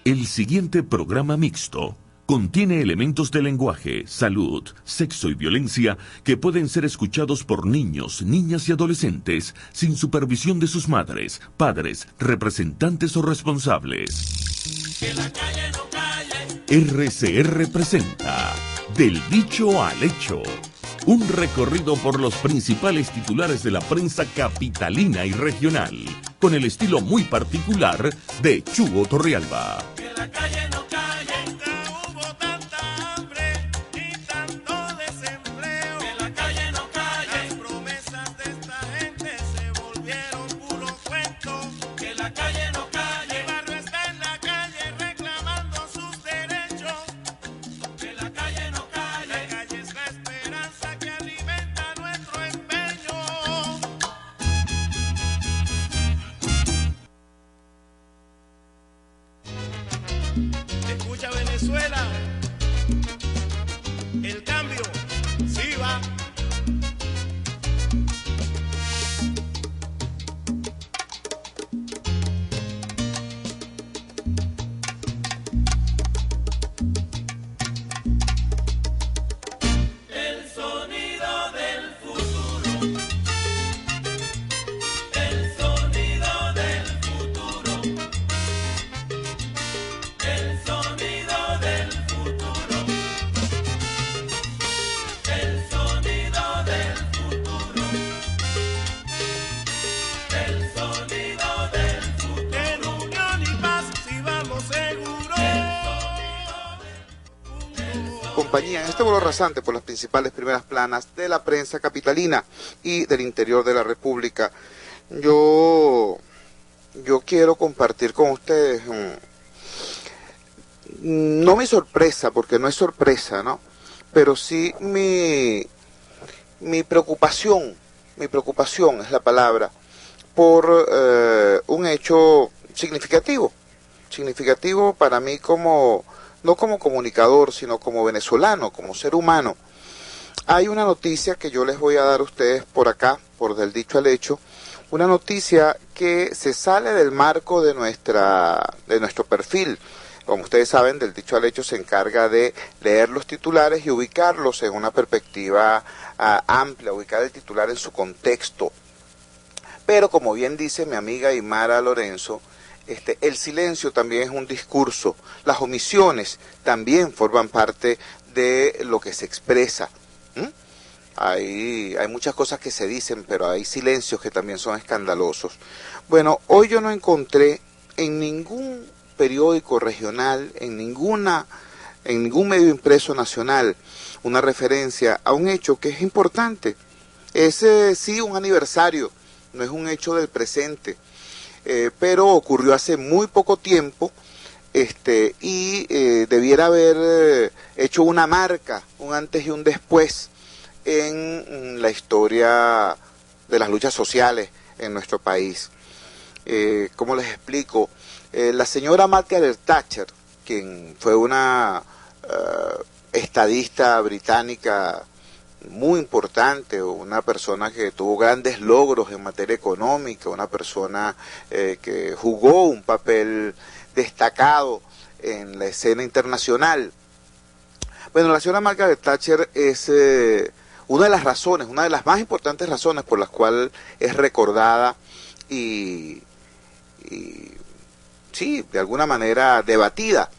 El siguiente programa mixto contiene elementos de lenguaje, salud, sexo y violencia que pueden ser escuchados por niños, niñas y adolescentes sin supervisión de sus madres, padres, representantes o responsables. Que la calle no calle. RCR presenta Del Dicho al Hecho. Un recorrido por los principales titulares de la prensa capitalina y regional, con el estilo muy particular de Chugo Torrealba. Que la calle no calle. Nunca hubo tanta hambre ni tanto desempleo. Que la calle no calle. Las promesas de esta gente se volvieron puro cuento. Que la calle no calle. El barrio está en la calle reclamando sus derechos. Que la calle no calle. La calle es la esperanza que alimenta nuestro empeño. Escucha Venezuela, el cambio, sí va. El sonido del futuro. El sonido del futuro. El sonido del futuro. El sonido del futuro. El sonido del futuro. En unión y paz si vamos seguros. Compañía, en este vuelo rasante por las principales primeras planas de la prensa capitalina y del interior de la República, yo quiero compartir con ustedes no mi sorpresa, porque no es sorpresa, ¿no? Pero sí mi preocupación es la palabra, por un hecho significativo para mí no como comunicador, sino como venezolano, como ser humano. Hay una noticia que yo les voy a dar a ustedes por acá, por Del Dicho al Hecho, una noticia que se sale del marco de nuestro perfil. Como ustedes saben, Del Dicho al Hecho se encarga de leer los titulares y ubicarlos en una perspectiva amplia, ubicar el titular en su contexto. Pero como bien dice mi amiga Imara Lorenzo, el silencio también es un discurso, las omisiones también forman parte de lo que se expresa. Hay muchas cosas que se dicen, pero hay silencios que también son escandalosos. Bueno, hoy yo no encontré en ningún periódico regional, en ningún medio impreso nacional, una referencia a un hecho que es importante. Es sí un aniversario, no es un hecho del presente, pero ocurrió hace muy poco tiempo, y debiera haber hecho una marca, un antes y un después en la historia de las luchas sociales en nuestro país. ¿Cómo les explico? La señora Margaret Thatcher, quien fue una estadista británica muy importante, una persona que tuvo grandes logros en materia económica, una persona que jugó un papel destacado en la escena internacional. Bueno, la señora Margaret Thatcher es una de las más importantes razones por las cuales es recordada y sí, de alguna manera debatida,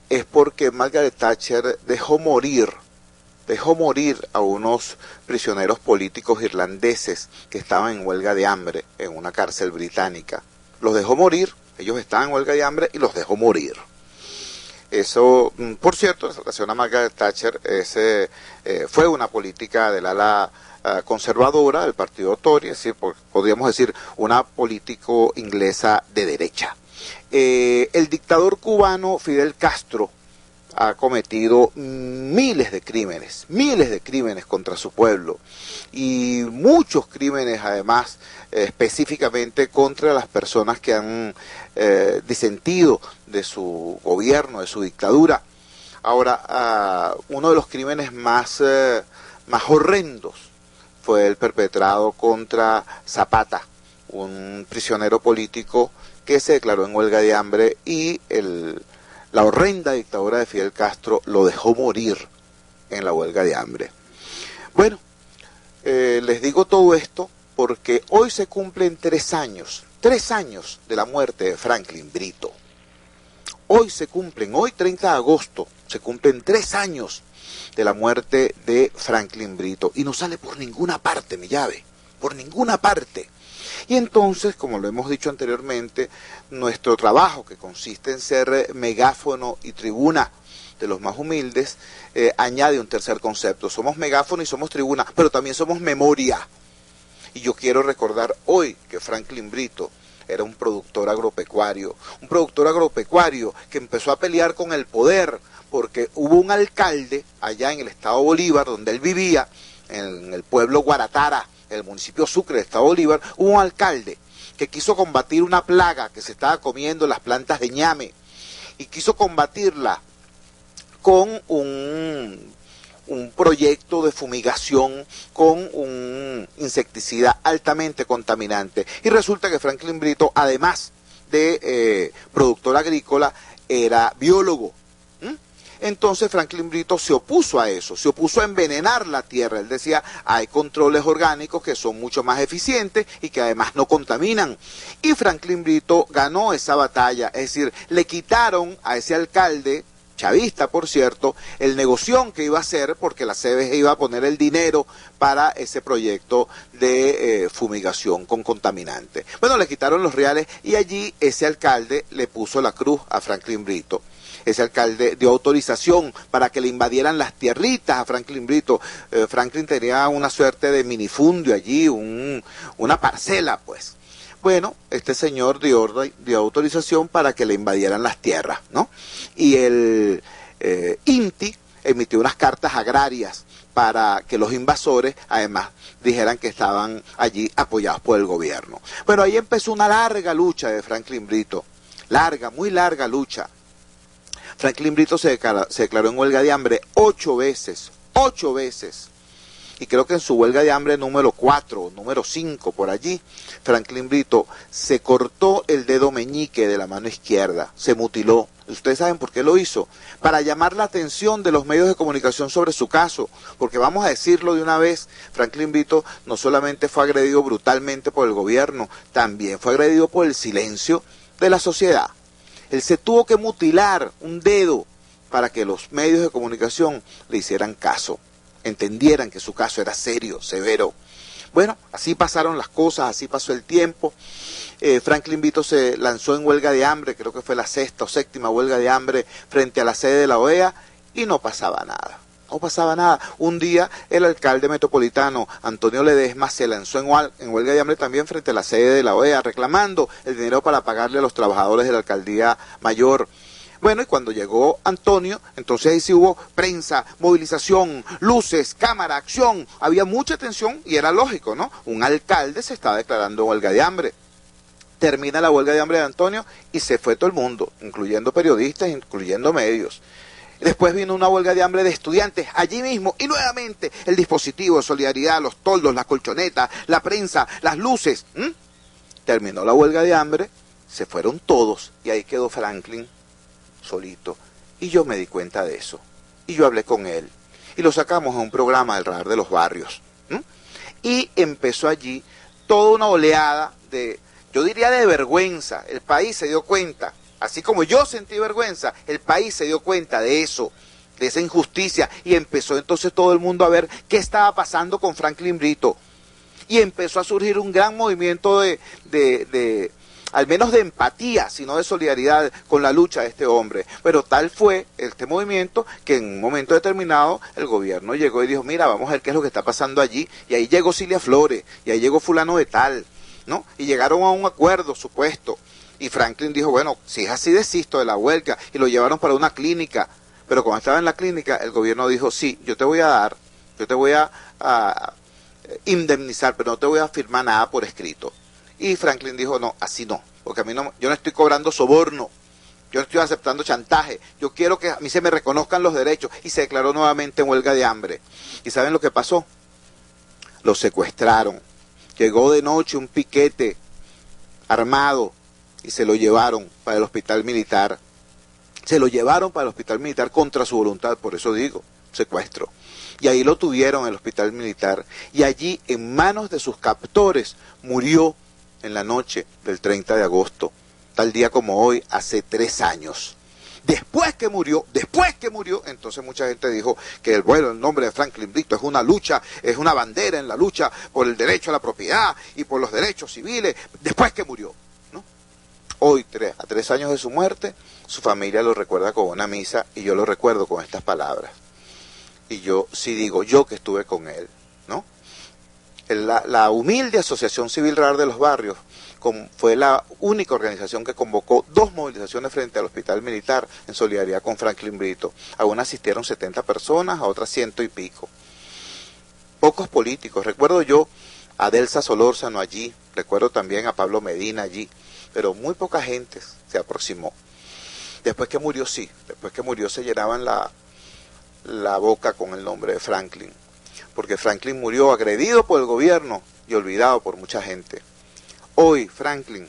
es porque Margaret Thatcher dejó morir a unos prisioneros políticos irlandeses que estaban en huelga de hambre en una cárcel británica. Los dejó morir, ellos estaban en huelga de hambre y los dejó morir. Eso, por cierto, la señora Margaret Thatcher fue una política del ala conservadora del partido Tory, es decir, podríamos decir una político inglesa de derecha. El dictador cubano Fidel Castro ha cometido miles de crímenes contra su pueblo, y muchos crímenes además, específicamente contra las personas que han disentido de su gobierno, de su dictadura. Ahora, uno de los crímenes más horrendos fue el perpetrado contra Zapata, un prisionero político que se declaró en huelga de hambre, y la horrenda dictadura de Fidel Castro lo dejó morir en la huelga de hambre. Bueno, les digo todo esto porque hoy se cumplen 3 años de la muerte de Franklin Brito. Hoy 30 de agosto, se cumplen 3 años de la muerte de Franklin Brito. Y no sale por ninguna parte, mi llave, por ninguna parte. Y entonces, como lo hemos dicho anteriormente, nuestro trabajo, que consiste en ser megáfono y tribuna de los más humildes, añade un tercer concepto. Somos megáfono y somos tribuna, pero también somos memoria. Y yo quiero recordar hoy que Franklin Brito era un productor agropecuario que empezó a pelear con el poder, porque hubo un alcalde allá en el estado Bolívar, donde él vivía, en el pueblo Guaratara, en el municipio Sucre del estado Bolívar, hubo un alcalde que quiso combatir una plaga que se estaba comiendo las plantas de ñame, y quiso combatirla con un proyecto de fumigación con un insecticida altamente contaminante. Y resulta que Franklin Brito, además de productor agrícola, era biólogo. Entonces Franklin Brito se opuso a eso, se opuso a envenenar la tierra. Él decía, hay controles orgánicos que son mucho más eficientes y que además no contaminan. Y Franklin Brito ganó esa batalla, es decir, le quitaron a ese alcalde, chavista por cierto, el negoción que iba a hacer, porque la CBG iba a poner el dinero para ese proyecto de fumigación con contaminantes. Bueno, le quitaron los reales y allí ese alcalde le puso la cruz a Franklin Brito. Ese alcalde dio autorización para que le invadieran las tierritas a Franklin Brito. Franklin tenía una suerte de minifundio allí, una parcela pues. Bueno, este señor dio autorización para que le invadieran las tierras, ¿no? Y el INTI emitió unas cartas agrarias para que los invasores, además, dijeran que estaban allí apoyados por el gobierno. Pero ahí empezó una larga lucha de Franklin Brito, muy larga lucha. Franklin Brito se declaró en huelga de hambre 8 veces, y creo que en su huelga de hambre número 4, número 5, por allí, Franklin Brito se cortó el dedo meñique de la mano izquierda, se mutiló. Ustedes saben por qué lo hizo, para llamar la atención de los medios de comunicación sobre su caso, porque vamos a decirlo de una vez, Franklin Brito no solamente fue agredido brutalmente por el gobierno, también fue agredido por el silencio de la sociedad. Él se tuvo que mutilar un dedo para que los medios de comunicación le hicieran caso, entendieran que su caso era serio, severo. Bueno, así pasaron las cosas, así pasó el tiempo. Franklin Brito se lanzó en huelga de hambre, creo que fue la 6ª o 7ª huelga de hambre frente a la sede de la OEA, y no pasaba nada. No pasaba nada. Un día el alcalde metropolitano, Antonio Ledesma, se lanzó en huelga de hambre también frente a la sede de la OEA, reclamando el dinero para pagarle a los trabajadores de la alcaldía mayor. Bueno, y cuando llegó Antonio, entonces ahí sí hubo prensa, movilización, luces, cámara, acción. Había mucha tensión y era lógico, ¿no? Un alcalde se estaba declarando en huelga de hambre. Termina la huelga de hambre de Antonio y se fue todo el mundo, incluyendo periodistas, incluyendo medios. Después vino una huelga de hambre de estudiantes allí mismo y nuevamente el dispositivo de solidaridad, los toldos, las colchonetas, la prensa, las luces. Terminó la huelga de hambre, se fueron todos y ahí quedó Franklin solito. Y yo me di cuenta de eso. Y yo hablé con él. Y lo sacamos a un programa del Radar de los Barrios. Y empezó allí toda una oleada de, yo diría de vergüenza. El país se dio cuenta. Así como yo sentí vergüenza, el país se dio cuenta de eso, de esa injusticia. Y empezó entonces todo el mundo a ver qué estaba pasando con Franklin Brito. Y empezó a surgir un gran movimiento de al menos de empatía, sino de solidaridad con la lucha de este hombre. Pero tal fue este movimiento que en un momento determinado el gobierno llegó y dijo, mira, vamos a ver qué es lo que está pasando allí. Y ahí llegó Cilia Flores, y ahí llegó fulano de tal, ¿no? Y llegaron a un acuerdo supuesto. Y Franklin dijo, bueno, si es así desisto de la huelga, y lo llevaron para una clínica. Pero cuando estaba en la clínica, el gobierno dijo, sí, yo te voy a indemnizar, pero no te voy a firmar nada por escrito. Y Franklin dijo, no, así no, porque yo no estoy cobrando soborno, yo no estoy aceptando chantaje, yo quiero que a mí se me reconozcan los derechos. Y se declaró nuevamente en huelga de hambre. ¿Y saben lo que pasó? Lo secuestraron. Llegó de noche un piquete armado y se lo llevaron para el hospital militar. Se lo llevaron para el hospital militar contra su voluntad, por eso digo, secuestro. Y ahí lo tuvieron en el hospital militar. Y allí, en manos de sus captores, murió en la noche del 30 de agosto, tal día como hoy, hace 3 años. Después que murió, entonces mucha gente dijo que el nombre de Franklin Brito es una lucha, es una bandera en la lucha por el derecho a la propiedad y por los derechos civiles, después que murió, ¿no? Hoy, a 3 años de su muerte, su familia lo recuerda con una misa y yo lo recuerdo con estas palabras. Y yo sí digo, yo que estuve con él, ¿no? La humilde Asociación Civil RAR de los Barrios fue la única organización que convocó 2 movilizaciones frente al hospital militar en solidaridad con Franklin Brito. A una asistieron 70 personas, a otras 100 y pico. Pocos políticos, recuerdo yo a Delsa Solórzano allí, recuerdo también a Pablo Medina allí, pero muy poca gente se aproximó. Después que murió, sí, después que murió se llenaban la boca con el nombre de Franklin, porque Franklin murió agredido por el gobierno y olvidado por mucha gente. Hoy, Franklin,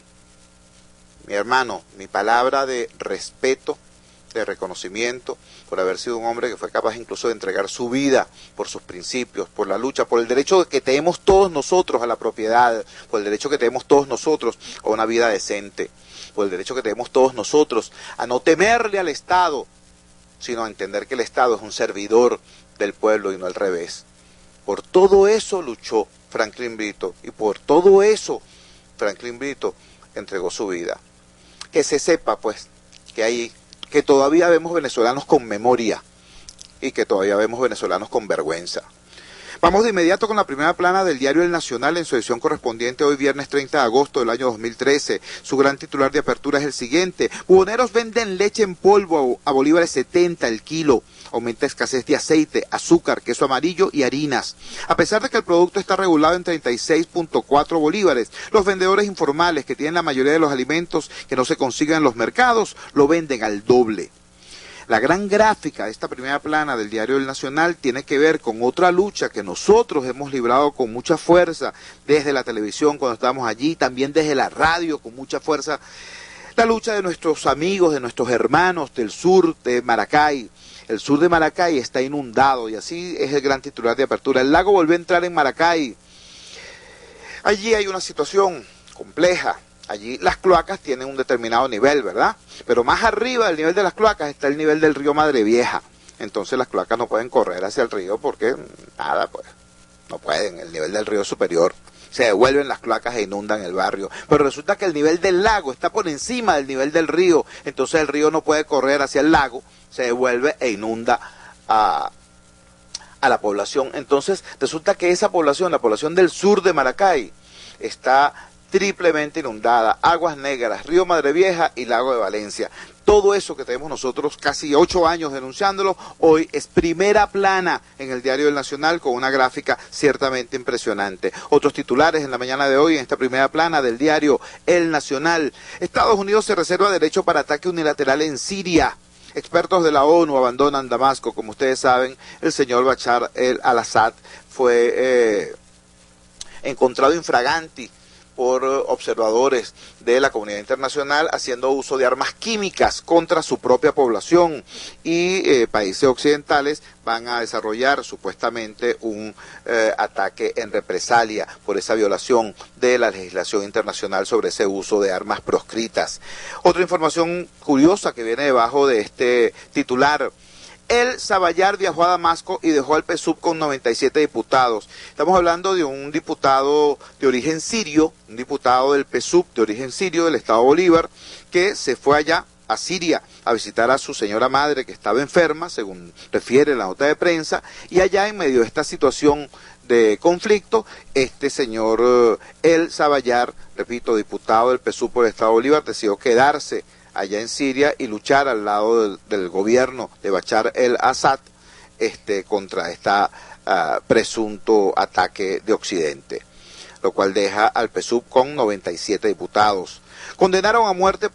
mi hermano, mi palabra de respeto, de reconocimiento, por haber sido un hombre que fue capaz incluso de entregar su vida por sus principios, por la lucha, por el derecho que tenemos todos nosotros a la propiedad, por el derecho que tenemos todos nosotros a una vida decente, por el derecho que tenemos todos nosotros a no temerle al Estado, sino a entender que el Estado es un servidor del pueblo y no al revés. Por todo eso luchó Franklin Brito y por todo eso Franklin Brito entregó su vida. Que se sepa, pues, que todavía vemos venezolanos con memoria y que todavía vemos venezolanos con vergüenza. Vamos de inmediato con la primera plana del diario El Nacional en su edición correspondiente hoy viernes 30 de agosto del año 2013. Su gran titular de apertura es el siguiente: buhoneros venden leche en polvo a bolívares 70 el kilo. Aumenta escasez de aceite, azúcar, queso amarillo y harinas. A pesar de que el producto está regulado en 36.4 bolívares, los vendedores informales que tienen la mayoría de los alimentos que no se consiguen en los mercados lo venden al doble. La gran gráfica de esta primera plana del diario El Nacional tiene que ver con otra lucha que nosotros hemos librado con mucha fuerza desde la televisión cuando estábamos allí, también desde la radio con mucha fuerza. La lucha de nuestros amigos, de nuestros hermanos del sur de Maracay. El sur de Maracay está inundado y así es el gran titular de apertura. El lago volvió a entrar en Maracay. Allí hay una situación compleja. Allí las cloacas tienen un determinado nivel, ¿verdad? Pero más arriba del nivel de las cloacas está el nivel del río Madre Vieja. Entonces las cloacas no pueden correr hacia el río porque nada, pues, no pueden. El nivel del río es superior. Se devuelven las cloacas e inundan el barrio. Pero resulta que el nivel del lago está por encima del nivel del río. Entonces el río no puede correr hacia el lago, se devuelve e inunda a la población. Entonces resulta que esa población, la población del sur de Maracay, está triplemente inundada. Aguas Negras, Río Madre Vieja y Lago de Valencia. Todo eso que tenemos nosotros casi 8 años denunciándolo, hoy es primera plana en el diario El Nacional con una gráfica ciertamente impresionante. Otros titulares en la mañana de hoy en esta primera plana del diario El Nacional. Estados Unidos se reserva derecho para ataque unilateral en Siria. Expertos de la ONU abandonan Damasco. Como ustedes saben, el señor Bashar al-Assad fue encontrado infraganti por observadores de la comunidad internacional haciendo uso de armas químicas contra su propia población y países occidentales van a desarrollar supuestamente un ataque en represalia por esa violación de la legislación internacional sobre ese uso de armas proscritas. Otra información curiosa que viene debajo de este titular: El Sabayar viajó a Damasco y dejó al PSUV con 97 diputados. Estamos hablando de un diputado de origen sirio, un diputado del PSUV de origen sirio del Estado Bolívar, que se fue allá a Siria a visitar a su señora madre que estaba enferma, según refiere la nota de prensa, y allá en medio de esta situación de conflicto, este señor El Sabayar, repito, diputado del PSUV por el Estado Bolívar, decidió quedarse allá en Siria y luchar al lado del gobierno de Bashar el-Assad contra este presunto ataque de Occidente, lo cual deja al PSUV con 97 diputados. Condenaron a mujeres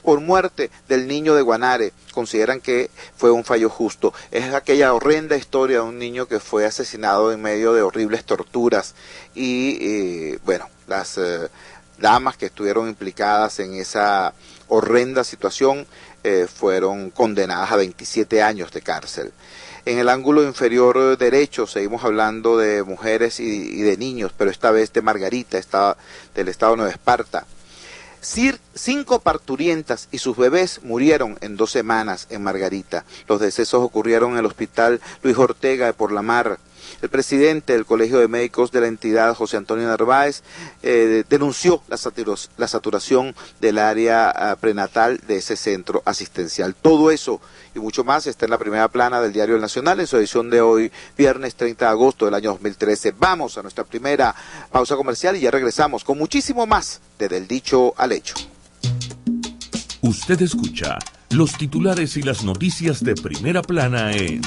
por muerte del niño de Guanare. Consideran que fue un fallo justo. Es aquella horrenda historia de un niño que fue asesinado en medio de horribles torturas y bueno, las damas que estuvieron implicadas en esa horrenda situación fueron condenadas a 27 años de cárcel. En el ángulo inferior derecho seguimos hablando de mujeres y de niños, pero esta vez de Margarita, del estado de Nueva Esparta. 5 parturientas y sus bebés murieron en 2 semanas en Margarita. Los decesos ocurrieron en el hospital Luis Ortega de Por la Mar. El presidente del Colegio de Médicos de la entidad, José Antonio Narváez, denunció la saturación del área prenatal de ese centro asistencial. Todo eso y mucho más está en la primera plana del Diario El Nacional en su edición de hoy, viernes 30 de agosto del año 2013. Vamos a nuestra primera pausa comercial y ya regresamos con muchísimo más de Del Dicho al Hecho. Usted escucha los titulares y las noticias de primera plana en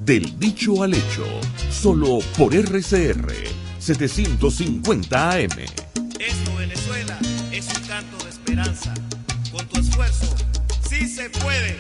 Del Dicho al Hecho, solo por RCR 750 AM. Esto, Venezuela, es un canto de esperanza. Con tu esfuerzo, sí se puede.